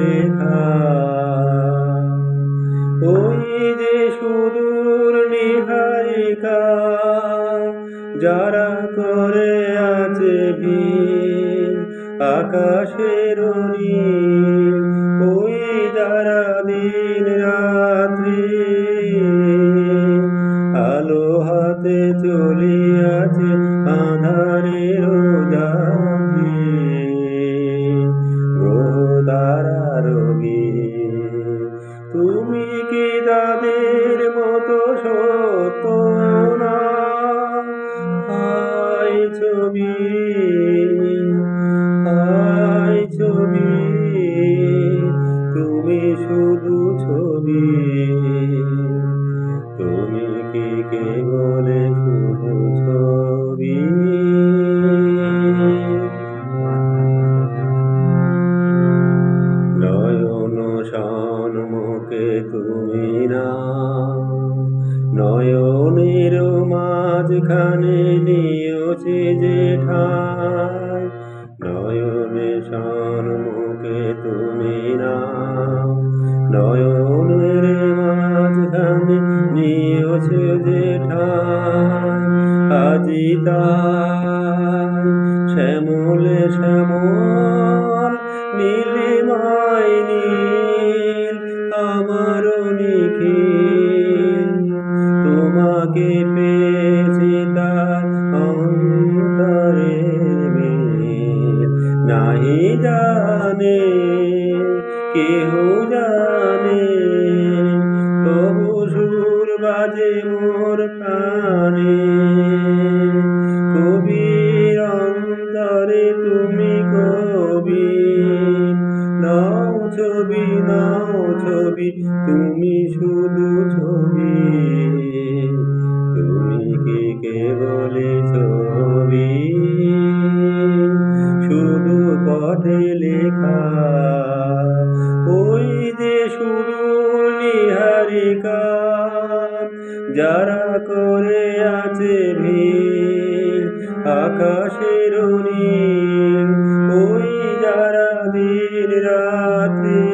লেখা। ওই যে সুদূর নিহারিকা, যারা করে আছে ভিড় আকাশের নীল। ওই যারা দিন রাত্রি আলো হাতে চলিয়াছে আঁধারের যাত্রী। গ্রহ তারা রোগী, তুমি কি তাদের মতো সত্য না? হায় ছবি, হায় ছবি, তুমি শুধু ছবি। তুমি কি কেবল শুধু ছবি? নয়ন সন্মুখে তুমি না, নয়নের মাঝখানে নিয়েছে যে ঠাই। নয়নে সন্মুখে তুমি না, নয়নের মাঝখানে নিয়েছে যে ঠাই। আজি তাই শ্যামলে শ্যামল, নীলিমায় নীল আমার নিখিল। তোমাকে পেয়েছি তার অন্তরের মিল। নাহি জানে কেহ জানে, তবু সুর বাজে মোর প্রাণে। কবির অন্তরে তুমি কবি, নাও ছবি, নাও ছবি, তুমি শুধু ছবি। তুমি কি কেবল ছবি, শুধু পথে লেখা। ওই যে সুদূর নিহারিকা, যারা করে আছে ভিড় আকাশের নীল। ওই যারা দিন রাত্রি